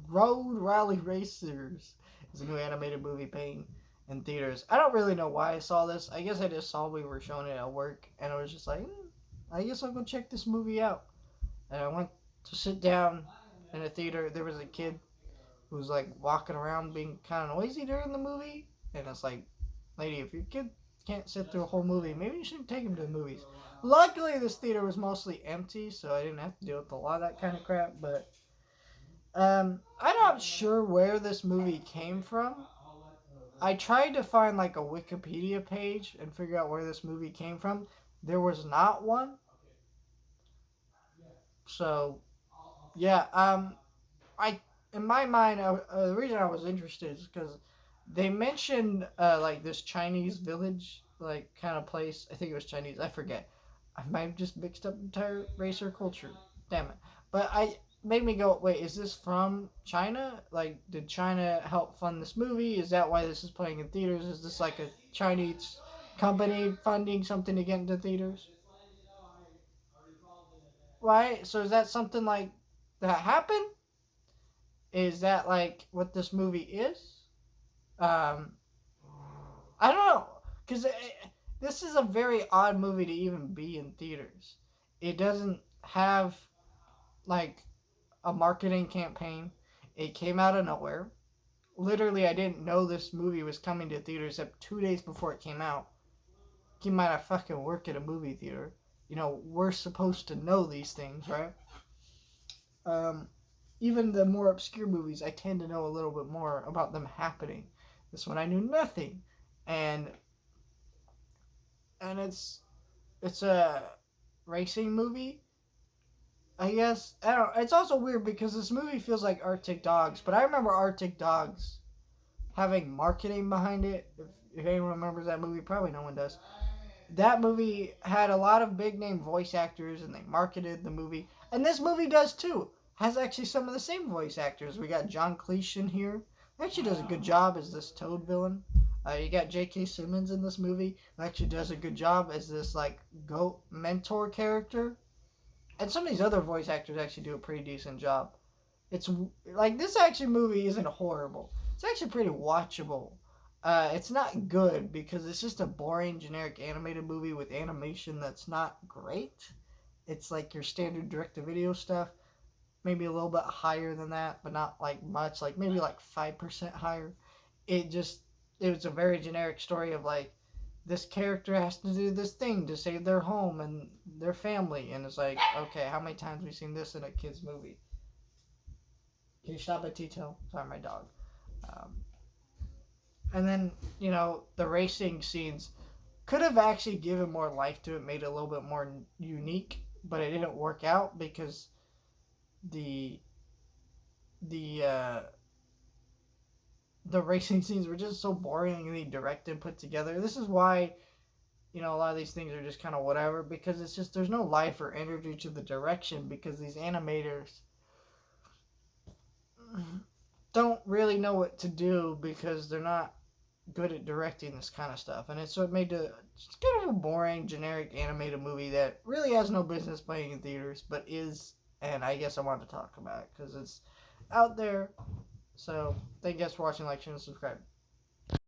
Road Rally Racers is a new animated movie playing in theaters. I don't really know why I saw this. I guess I just saw we were showing it at work, and I was just like, I guess I'll go check this movie out. And I went to sit down in a theater. There was a kid who was like walking around being kind of noisy during the movie, and it's like, lady, if your kid can't sit through a whole movie, maybe you shouldn't take him to the movies. Luckily, this theater was mostly empty, so I didn't have to deal with a lot of that kind of crap. But I'm not sure where this movie came from. I tried to find like a Wikipedia page and figure out where this movie came from. There was not one. So yeah, I in my mind, the reason I was interested is because they mentioned like this Chinese village, like kind of place. I think it was Chinese. I forget. I might have just mixed up entire race or culture. Damn it! But I made me go, wait, is this from China? Like, did China help fund this movie? Is that why this is playing in theaters? Is this like a Chinese company funding something to get into theaters? Right? So is that something like that happened? Is that like what this movie is? Um, I don't know, because this is a very odd movie to even be in theaters. It doesn't have like a marketing campaign. It came out of nowhere. Literally, I didn't know this movie was coming to theaters except 2 days before it came out. Keep in mind, I fucking work at a movie theater. You know, we're supposed to know these things, right? Um, Even the more obscure movies, I tend to know a little bit more about them happening. This one, I knew nothing, and it's a racing movie. I guess I don't. It's also weird because this movie feels like Arctic Dogs, but I remember Arctic Dogs having marketing behind it. If anyone remembers that movie, probably no one does. That movie had a lot of big name voice actors, and they marketed the movie. And this movie does too. Has actually some of the same voice actors. We got John Cleese in here. He actually does a good job as this Toad villain. You got J.K. Simmons in this movie, who actually does a good job as this like goat mentor character. And some of these other voice actors actually do a pretty decent job. It's like this actually movie isn't horrible. It's actually pretty watchable. It's not good because it's just a boring generic animated movie with animation that's not great. It's like your standard direct-to-video stuff, maybe a little bit higher than that, but not like much. Like maybe like 5% higher. It was a very generic story of like this character has to do this thing to save their home and their family, and it's like, okay, how many times have we seen this in a kids movie? Can you stop at Tito? Sorry, my dog. Um, and then the racing scenes could have actually given more life to it, made it a little bit more unique, but it didn't work out because the the uh, the racing scenes were just so boringly directed and put together. This is why a lot of these things are just kind of whatever, because it's just there's no life or energy to the direction because these animators don't really know what to do because they're not good at directing this kind of stuff, and it's what made just kind of a boring, generic animated movie that really has no business playing in theaters, but is, and I guess I wanted to talk about it because it's out there. So, thank you guys for watching, like, share, and subscribe.